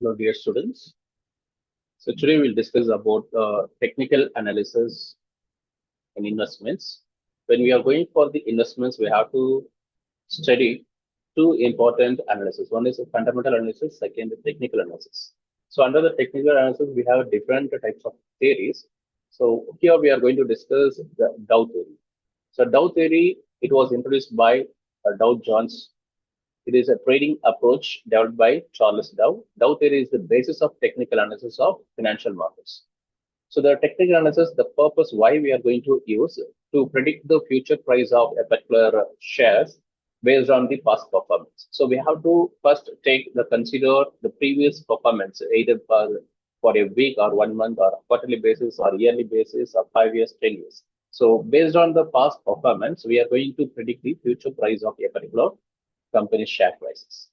Hello, dear students. So today we'll discuss about technical analysis in investments. When we are going for the investments, we have to study two important analysis. One is a fundamental analysis, second is technical analysis. So under the technical analysis, we have different types of theories. So here we are going to discuss the Dow theory. So Dow theory, it was introduced by Dow Jones. It is a trading approach developed by Charles Dow. Dow theory is the basis of technical analysis of financial markets. So the technical analysis, the purpose why we are going to use to predict the future price of a particular shares based on the past performance. So we have to first consider the previous performance, either for a week or 1 month or quarterly basis or yearly basis or 5 years, 10 years. So based on the past performance, we are going to predict the future price of a particular company's share prices.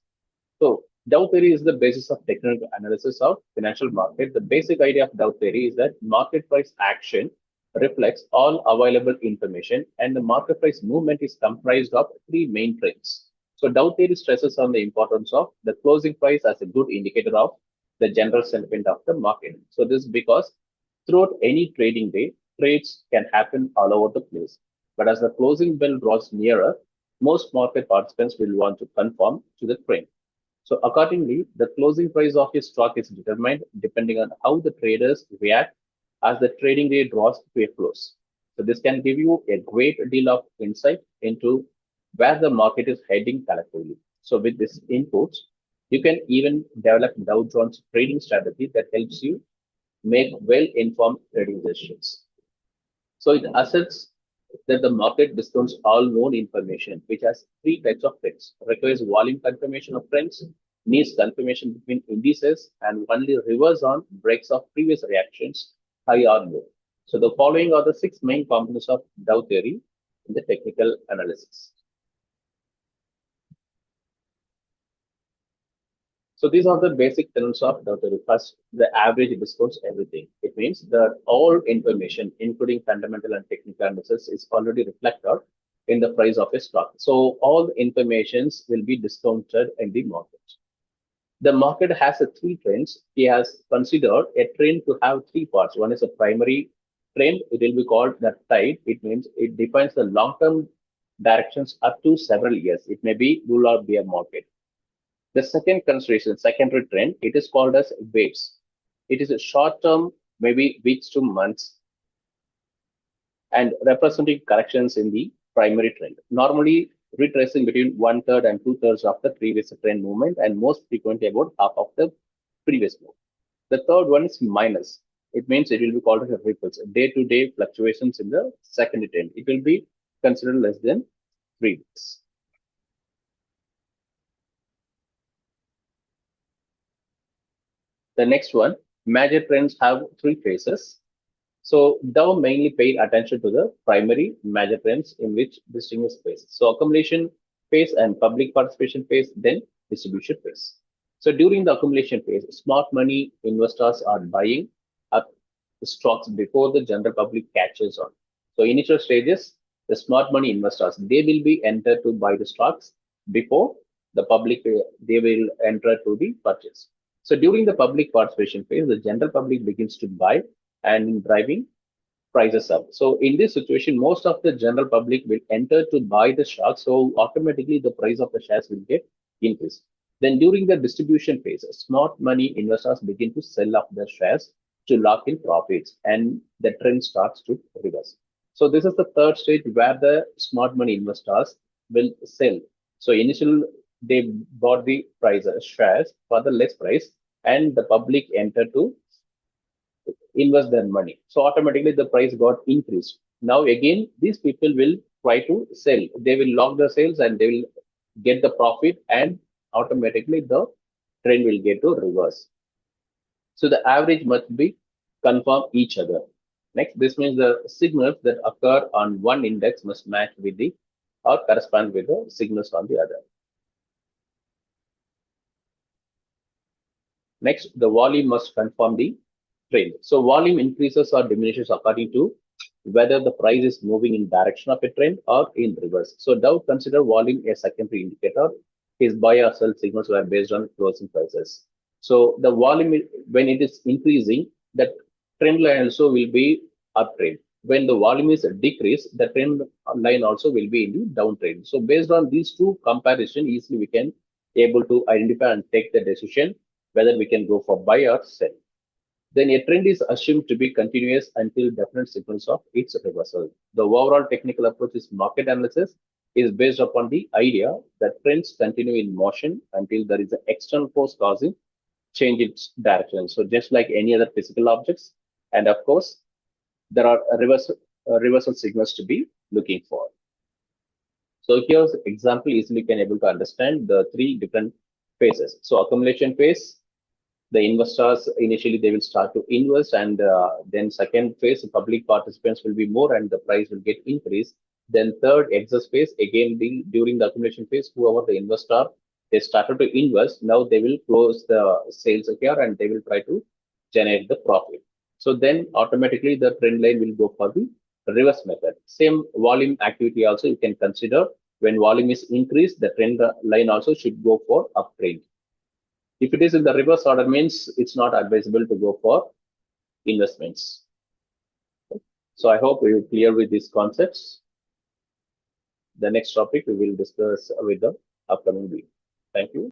So Dow theory is the basis of technical analysis of financial market. The basic idea of Dow theory is that market price action reflects all available information and the market price movement is comprised of three main trends. So Dow theory stresses on the importance of the closing price as a good indicator of the general sentiment of the market. So this is because throughout any trading day, trades can happen all over the place. But as the closing bell draws nearer, most market participants will want to conform to the trend. So accordingly, the closing price of a stock is determined depending on how the traders react as the trading day draws to a close. So this can give you a great deal of insight into where the market is heading collectively. So with this inputs, you can even develop Dow Jones trading strategy that helps you make well-informed trading decisions. So it asserts that the market discounts all known information, which has three types of trends. Requires volume confirmation of trends, needs confirmation between indices, and only reverse on breaks of previous reactions, high or low. So the following are the six main components of Dow theory in the technical analysis. So these are the basic tenets of Dow theory. First, the average discounts everything. It means that all information, including fundamental and technical analysis, is already reflected in the price of a stock. So all the informations will be discounted in the market. The market has a three trends. He has considered a trend to have three parts. One is a primary trend. It will be called the tide. It means it defines the long-term directions up to several years. It may be bull or bear market. The second consideration, secondary trend, it is called as waves. It is a short term, maybe weeks to months, and representing corrections in the primary trend. Normally retracing between 1/3 and 2/3 of the previous trend movement, and most frequently about half of the previous move. The third one is minus. It means it will be called as ripples, day-to-day fluctuations in the secondary trend. It will be considered less than 3 weeks. The next one, major trends have three phases. So Dow mainly paid attention to the primary major trends in which distinguish phases. So accumulation phase and public participation phase, then distribution phase. So during the accumulation phase, smart money investors are buying up the stocks before the general public catches on. So initial stages, the smart money investors, they will be entered to buy the stocks before the public, they will enter to the purchase. So during the public participation phase, the general public begins to buy and driving prices up. So in this situation, most of the general public will enter to buy the stocks. So automatically the price of the shares will get increased. Then during the distribution phase, smart money investors begin to sell off their shares to lock in profits and the trend starts to reverse. So this is the third stage where the smart money investors will sell. So initially they bought the price shares for the less price and the public enter to invest their money. So automatically the price got increased. Now again, these people will try to sell. They will lock the sales and they will get the profit and automatically the trend will get to reverse. So the average must be confirm each other. Next, this means the signals that occur on one index must match with the or correspond with the signals on the other. Next, the volume must confirm the trend. So volume increases or diminishes according to whether the price is moving in direction of a trend or in reverse. So Dow consider volume a secondary indicator. His buy or sell signals were based on closing prices. So the volume, when it is increasing, that trend line also will be uptrend. When the volume is decreased, the trend line also will be in the downtrend. So based on these two comparison, easily we can able to identify and take the decision whether we can go for buy or sell. Then a trend is assumed to be continuous until definite signals of its reversal. The overall technical approach is market analysis is based upon the idea that trends continue in motion until there is an external force causing change its direction. So just like any other physical objects, and of course, there are reversal signals to be looking for. So here's example easily can able to understand the three different phases. So accumulation phase, the investors initially they will start to invest, and then second phase public participants will be more and the price will get increased. Then third excess phase, again the during the accumulation phase, whoever the investor they started to invest, now they will close the sales here and they will try to generate the profit. So then automatically the trend line will go for the reverse method. Same volume activity also you can consider. When volume is increased, the trend line also should go for uptrend. If it is in the reverse order, means it's not advisable to go for investments. So I hope we are clear with these concepts. The next topic we will discuss with the upcoming week. Thank you.